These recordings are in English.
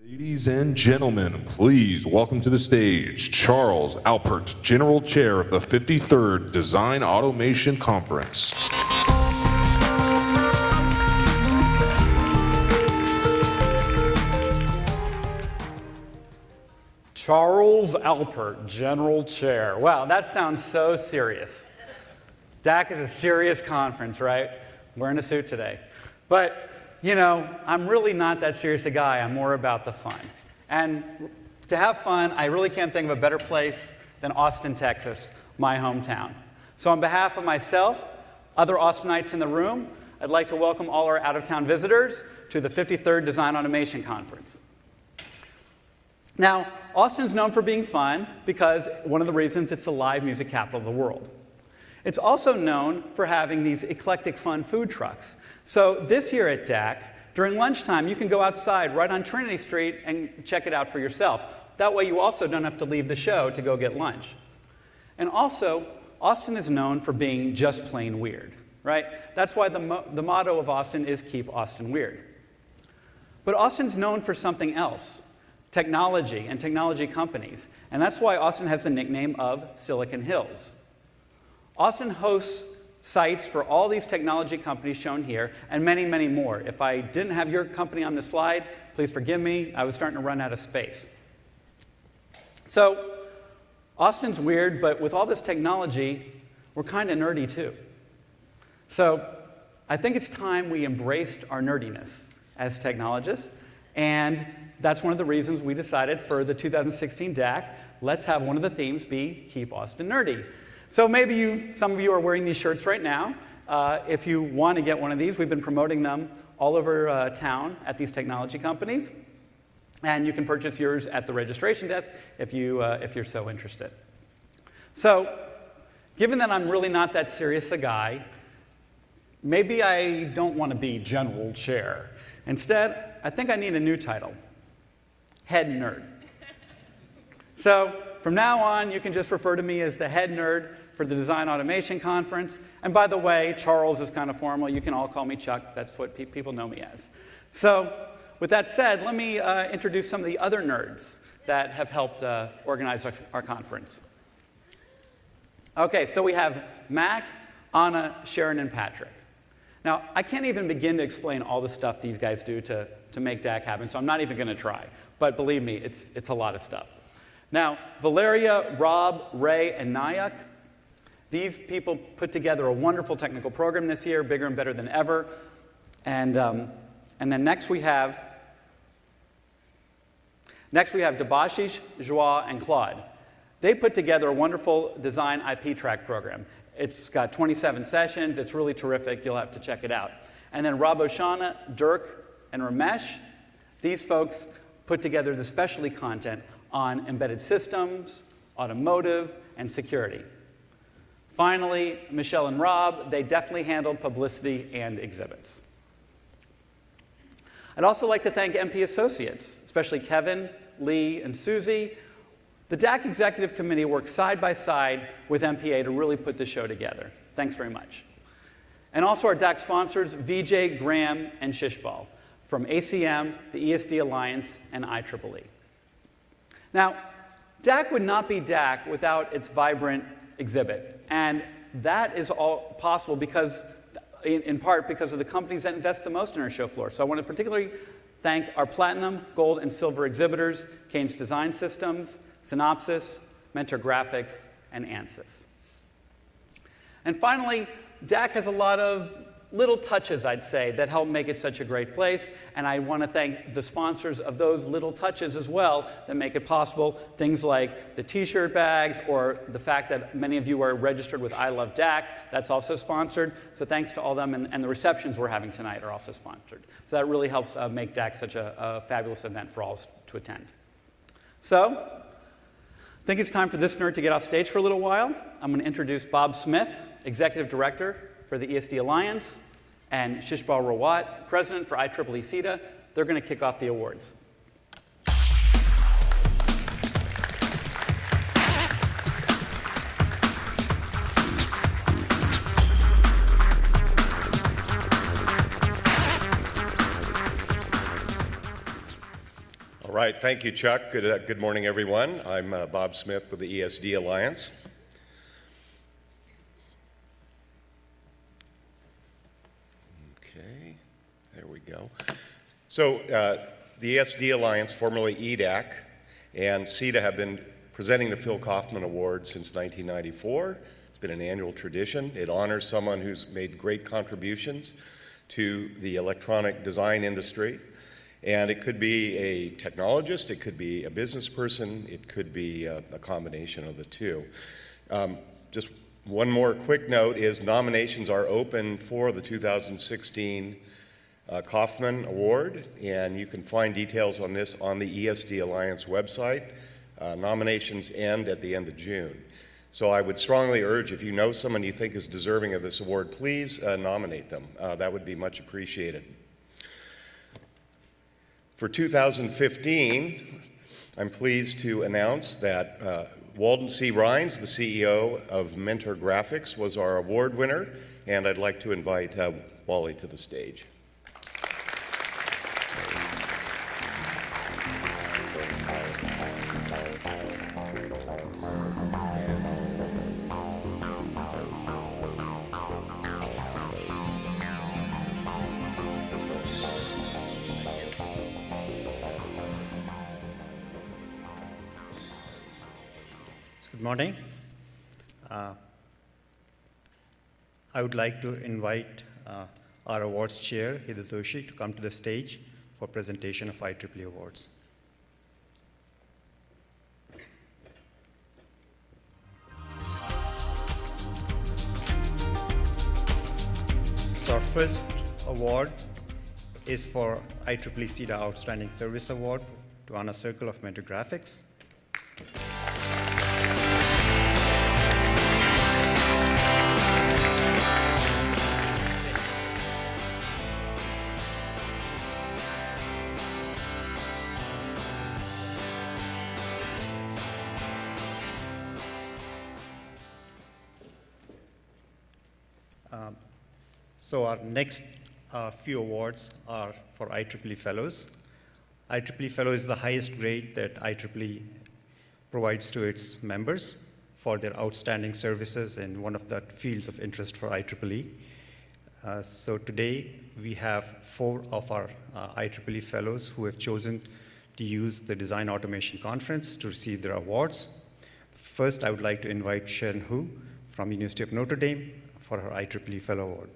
Ladies and gentlemen, please welcome to the stage Charles Alpert, General Chair of the 53rd Design Automation Conference. Charles Alpert, General Chair. Wow, that sounds so serious. DAC is a serious conference, right? I'm wearing a suit today. But, you know, I'm really not that serious a guy. I'm more about the fun. And to have fun, I really can't think of a better place than Austin, Texas, my hometown. So on behalf of myself, other Austinites in the room, I'd like to welcome all our out-of-town visitors to the 53rd Design Automation Conference. Now, Austin's known for being fun because one of the reasons it's the live music capital of the world. It's also known for having these eclectic fun food trucks. So this year at DAC, during lunchtime, you can go outside right on Trinity Street and check it out for yourself. That way you also don't have to leave the show to go get lunch. And also, Austin is known for being just plain weird, right? That's why the motto of Austin is Keep Austin Weird. But Austin's known for something else. Technology and technology companies. And that's why Austin has the nickname of Silicon Hills. Austin hosts sites for all these technology companies shown here, and many, many more. If I didn't have your company on the slide, please forgive me. I was starting to run out of space. So, Austin's weird, but with all this technology, we're kind of nerdy too. So, I think it's time we embraced our nerdiness as technologists, and that's one of the reasons we decided for the 2016 DAC, let's have one of the themes be Keep Austin Nerdy. So maybe some of you are wearing these shirts right now. If you want to get one of these, we've been promoting them all over town at these technology companies. And you can purchase yours at the registration desk if you're so interested. So given that I'm really not that serious a guy, maybe I don't want to be General Chair. Instead, I think I need a new title. Head Nerd. So from now on, you can just refer to me as the head nerd for the Design Automation Conference. And by the way, Charles is kind of formal. You can all call me Chuck. That's what people know me as. So with that said, let me introduce some of the other nerds that have helped organize our conference. OK, so we have Mac, Anna, Sharon, and Patrick. Now, I can't even begin to explain all the stuff these guys do to make DAC happen, so I'm not even going to try. But believe me, it's a lot of stuff. Now, Valeria, Rob, Ray, and Nayak, these people put together a wonderful technical program this year, bigger and better than ever. And then next we have Debashish, Joie, and Claude. They put together a wonderful design IP track program. It's got 27 sessions. It's really terrific. You'll have to check it out. And then Rob Oshana, Dirk, and Ramesh, these folks put together the specialty content on embedded systems, automotive, and security. Finally, Michelle and Rob, they definitely handled publicity and exhibits. I'd also like to thank MP Associates, especially Kevin, Lee, and Susie. The DAC Executive Committee worked side by side with MPA to really put this show together. Thanks very much. And also our DAC sponsors, Vijay, Graham, and Shishbal, from ACM, the ESD Alliance, and IEEE. Now, DAC would not be DAC without its vibrant exhibit. And that is all possible because, in part because of the companies that invest the most in our show floor. So I want to particularly thank our platinum, gold, and silver exhibitors, Cadence Design Systems, Synopsis, Mentor Graphics, and ANSYS. And finally, DAC has a lot of little touches, I'd say, that help make it such a great place. And I want to thank the sponsors of those little touches as well that make it possible. Things like the t-shirt bags or the fact that many of you are registered with I Love DAC. That's also sponsored. So thanks to all of them. And the receptions we're having tonight are also sponsored. So that really helps make DAC such a fabulous event for all to attend. So I think it's time for this nerd to get off stage for a little while. I'm going to introduce Bob Smith, Executive Director for the ESD Alliance, and Shishbal Rawat, President for IEEE CETA. They're going to kick off the awards. right, thank you, Chuck. Good morning, everyone. I'm Bob Smith with the ESD Alliance. Okay, there we go. So the ESD Alliance, formerly EDAC, and CETA have been presenting the Phil Kaufman Award since 1994. It's been an annual tradition. It honors someone who's made great contributions to the electronic design industry. And it could be a technologist, it could be a business person, it could be a combination of the two. Just one more quick note is nominations are open for the 2016 Kaufman Award, and you can find details on this on the ESD Alliance website. Nominations end at the end of June. So I would strongly urge, if you know someone you think is deserving of this award, please nominate them. That would be much appreciated. For 2015, I'm pleased to announce that Walden C. Rines, the CEO of Mentor Graphics, was our award winner, and I'd like to invite Wally to the stage. Good morning. I would like to invite our awards chair, Hidetoshi, to come to the stage for presentation of IEEE awards. So our first award is for IEEE CETA Outstanding Service Award to Anna Circle of Mentor Graphics. So our next few awards are for IEEE Fellows. IEEE Fellow is the highest grade that IEEE provides to its members for their outstanding services in one of the fields of interest for IEEE. So today we have 4 of our IEEE Fellows who have chosen to use the Design Automation Conference to receive their awards. First, I would like to invite Sharon Hu from University of Notre Dame for her IEEE Fellow Award.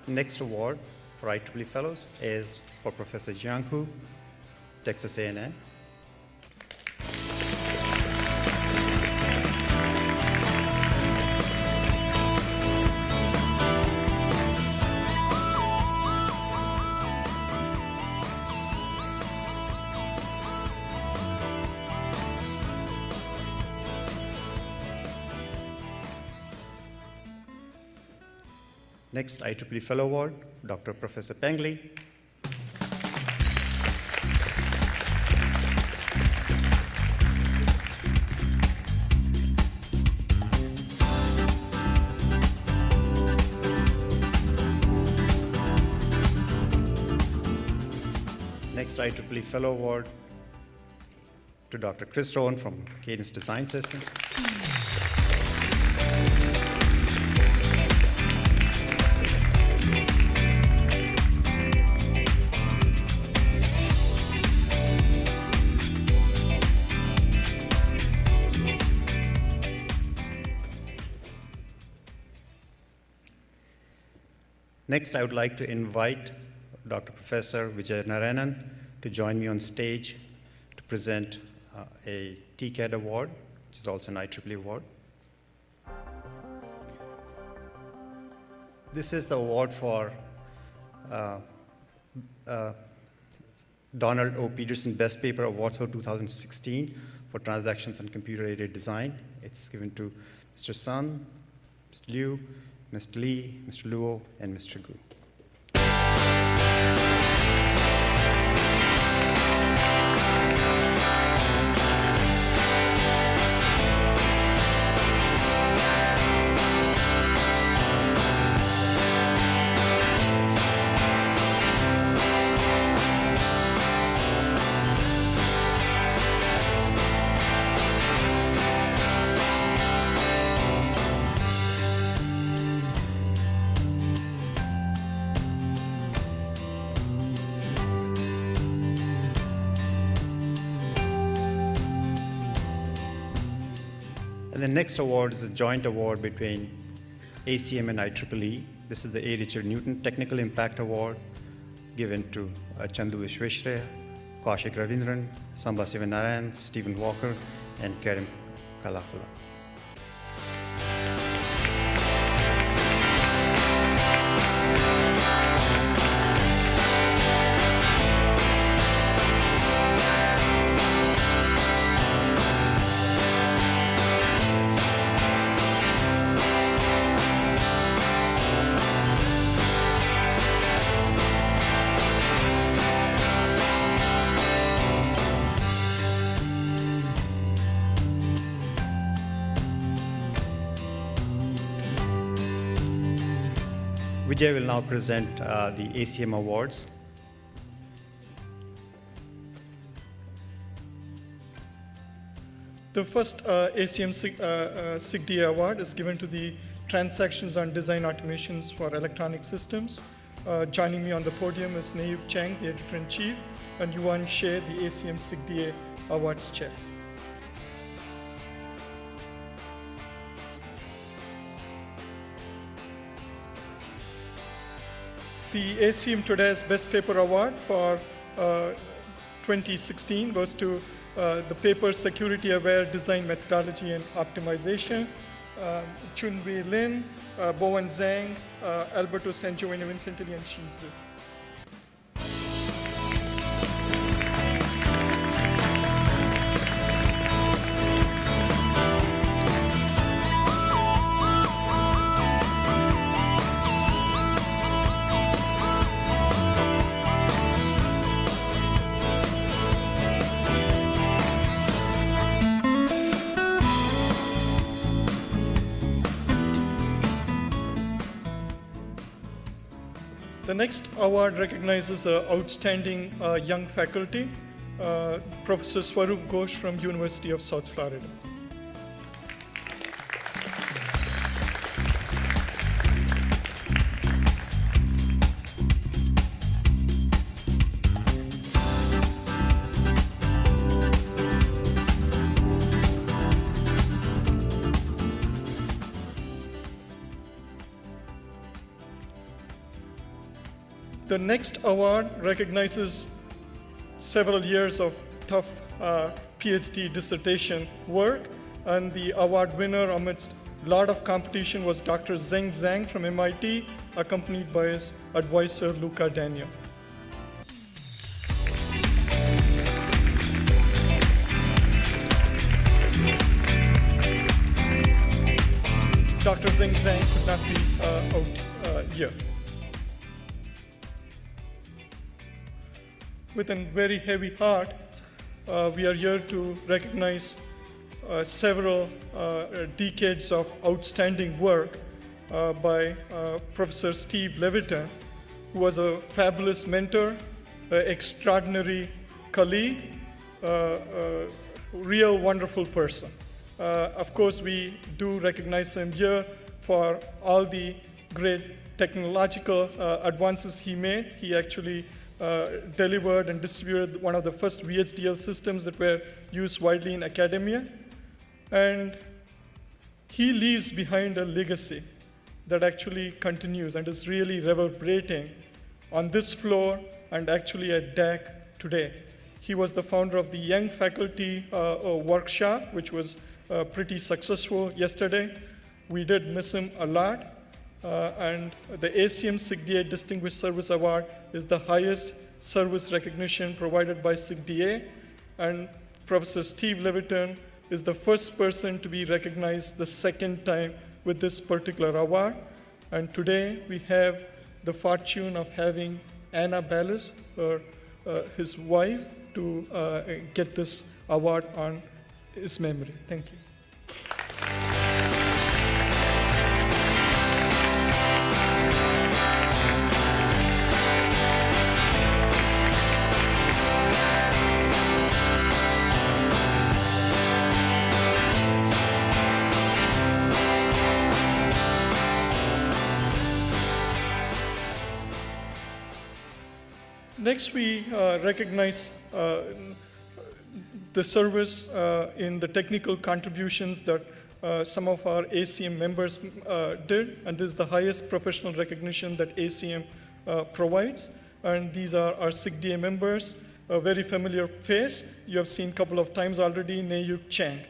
Next award for IEEE Fellows is for Professor Jiang Hu, Texas A&M. Next IEEE Fellow Award, Dr. Professor Peng Li. Next IEEE Fellow Award to Dr. Chris Rowan from Cadence Design Systems. Next, I would like to invite Dr. Professor Vijay Narayanan to join me on stage to present a TCAD award, which is also an IEEE award. This is the award for Donald O. Peterson Best Paper Awards for 2016 for Transactions on Computer-Aided Design. It's given to Mr. Sun, Mr. Liu, Mr. Lee, Mr. Luo, and Mr. Gu. the next award is a joint award between ACM and IEEE. This is the A. Richard Newton Technical Impact Award given to Chandu Vishweshwarya, Kaushik Ravindran, Samba Sivanarayan, Stephen Walker, and Karim Kalafala. Vijay will now present the ACM Awards. The first ACM SIGDA award is given to the Transactions on Design Automations for Electronic Systems. Joining me on the podium is Nayib Cheng, the Editor-in-Chief, and Yuan Shea, the ACM SIGDA Awards Chair. The ACM Today's Best Paper Award for 2016 goes to the paper Security Aware Design Methodology and Optimization, Chun-Wei Lin, Bowen Zhang, Alberto San Giovanni Vincentini, and Shizu. The next award recognizes outstanding young faculty, Professor Swaroop Ghosh from University of South Florida. The next award recognizes several years of tough PhD dissertation work, and the award winner amidst a lot of competition was Dr. Zheng Zhang from MIT, accompanied by his advisor, Luca Daniel. Dr. Zheng Zhang could not be out here. With a very heavy heart, we are here to recognize several decades of outstanding work by Professor Steve Levitan, who was a fabulous mentor, an extraordinary colleague, a real wonderful person. Of course, we do recognize him here for all the great technological advances he made. He actually delivered and distributed one of the first VHDL systems that were used widely in academia. And he leaves behind a legacy that actually continues and is really reverberating on this floor and actually at DAC today. He was the founder of the Young Faculty Workshop, which was pretty successful yesterday. We did miss him a lot. And the ACM SIGDA Distinguished Service Award is the highest service recognition provided by SIGDA. And Professor Steve Levitan is the first person to be recognized the second time with this particular award. And today we have the fortune of having Anna Ballas, his wife, to get this award on his memory. Thank you. Next, we recognize the service in the technical contributions that some of our ACM members did, and this is the highest professional recognition that ACM provides. And these are our SIGDA members, a very familiar face. You have seen a couple of times already, Nayuk Chang.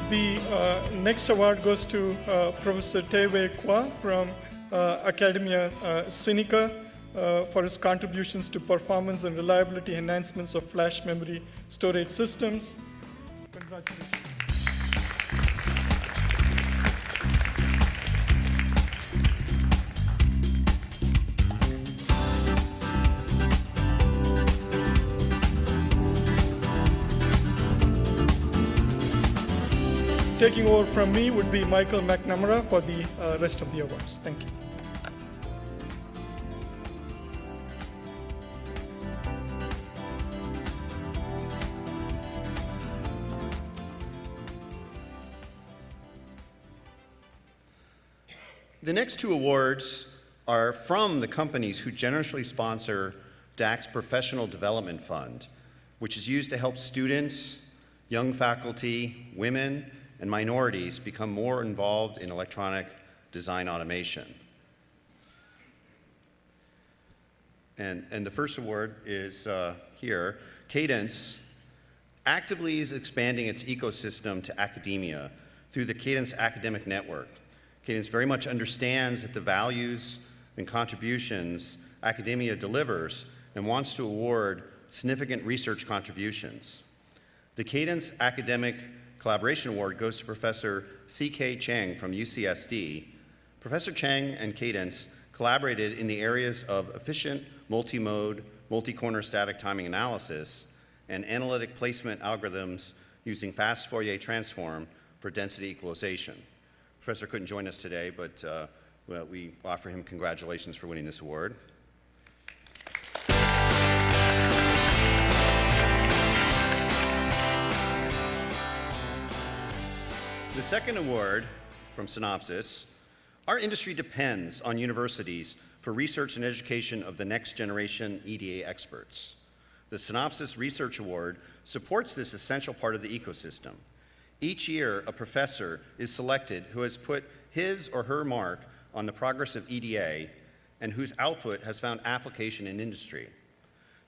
The next award goes to Professor Tewei Kwa from Academia Sinica for his contributions to performance and reliability enhancements of flash memory storage systems. Congratulations. Taking over from me would be Michael McNamara for the rest of the awards. Thank you. The next two awards are from the companies who generously sponsor DAC's Professional Development Fund, which is used to help students, young faculty, women, and minorities become more involved in electronic design automation. And the first award is here. Cadence actively is expanding its ecosystem to academia through the Cadence Academic Network. Cadence very much understands that the values and contributions academia delivers and wants to award significant research contributions. The Cadence Academic Collaboration Award goes to Professor C.K. Cheng from UCSD. Professor Cheng and Cadence collaborated in the areas of efficient multi-mode, multi-corner static timing analysis and analytic placement algorithms using fast Fourier transform for density equalization. Professor couldn't join us today, but we offer him congratulations for winning this award. The second award from Synopsis, our industry depends on universities for research and education of the next generation EDA experts. The Synopsis Research Award supports this essential part of the ecosystem. Each year, a professor is selected who has put his or her mark on the progress of EDA and whose output has found application in industry.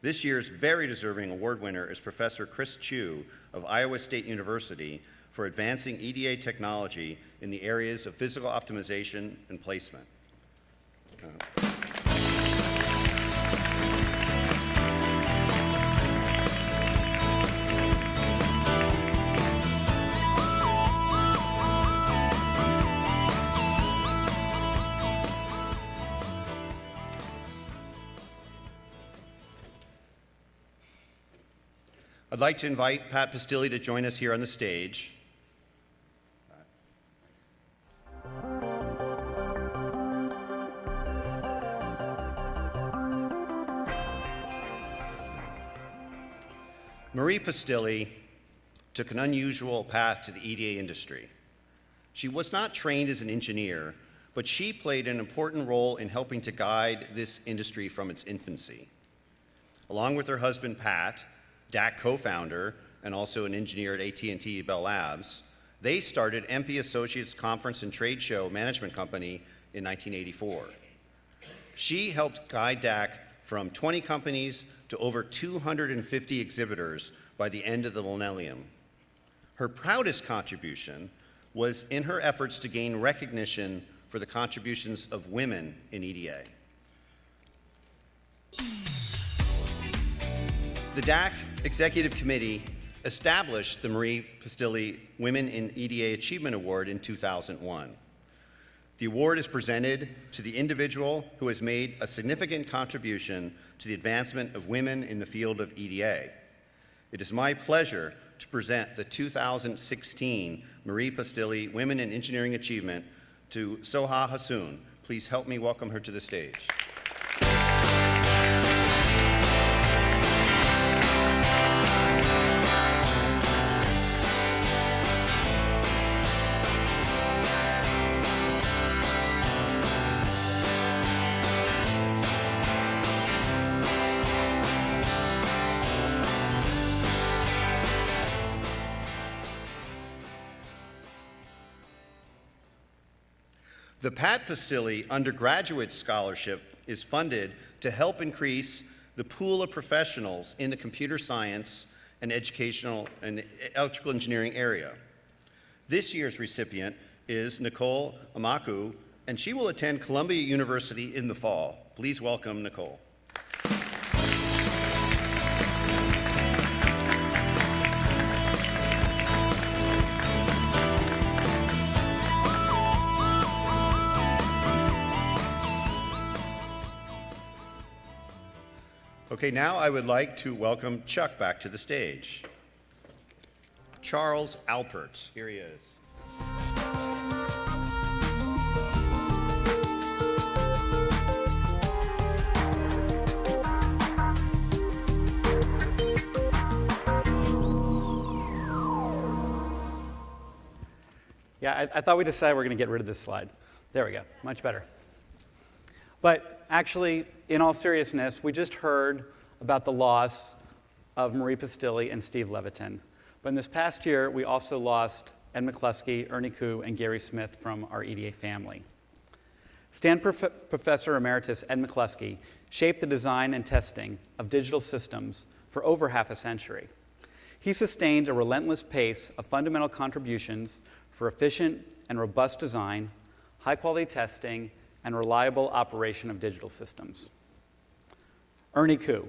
This year's very deserving award winner is Professor Chris Chu of Iowa State University for advancing EDA technology in the areas of physical optimization and placement. I'd like to invite Pat Pastilli to join us here on the stage. Marie Pastilli took an unusual path to the EDA industry. She was not trained as an engineer, but she played an important role in helping to guide this industry from its infancy. Along with her husband, Pat, DAC co-founder and also an engineer at AT&T Bell Labs, they started MP Associates Conference and Trade Show Management Company in 1984. She helped guide DAC from 20 companies to over 250 exhibitors by the end of the millennium. Her proudest contribution was in her efforts to gain recognition for the contributions of women in EDA. The DAC Executive Committee established the Marie Pastilli Women in EDA Achievement Award in 2001. The award is presented to the individual who has made a significant contribution to the advancement of women in the field of EDA. It is my pleasure to present the 2016 Marie Pastilli Women in Engineering Achievement to Soha Hassoun. Please help me welcome her to the stage. The Pat Pastilli Undergraduate Scholarship is funded to help increase the pool of professionals in the computer science and educational and electrical engineering area. This year's recipient is Nicole Amaku, and she will attend Columbia University in the fall. Please welcome Nicole. Okay, now I would like to welcome Chuck back to the stage. Charles Alpert, here he is. Yeah, I thought we decided we're going to get rid of this slide. There we go, much better. But actually, in all seriousness, we just heard about the loss of Marie Pastilli and Steve Levitin. But in this past year, we also lost Ed McCluskey, Ernie Koo, and Gary Smith from our EDA family. Stanford Professor Emeritus Ed McCluskey shaped the design and testing of digital systems for over half a century. He sustained a relentless pace of fundamental contributions for efficient and robust design, high-quality testing, and reliable operation of digital systems. Ernie Koo.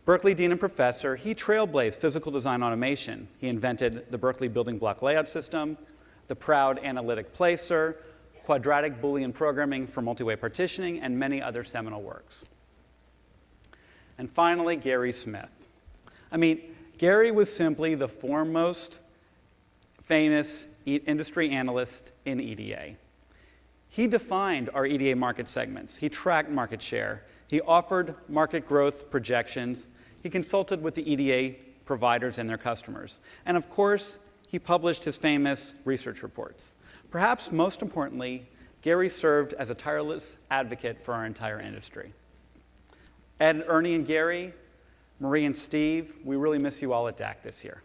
Berkeley Dean and Professor, he trailblazed physical design automation. He invented the Berkeley Building Block Layout System, the Proud Analytic Placer, quadratic Boolean programming for multi-way partitioning, and many other seminal works. And finally, Gary Smith. I mean, Gary was simply the foremost famous industry analyst in EDA. He defined our EDA market segments. He tracked market share. He offered market growth projections. He consulted with the EDA providers and their customers. And of course, he published his famous research reports. Perhaps most importantly, Gary served as a tireless advocate for our entire industry. Ed, Ernie, and Gary, Marie and Steve, we really miss you all at DAC this year.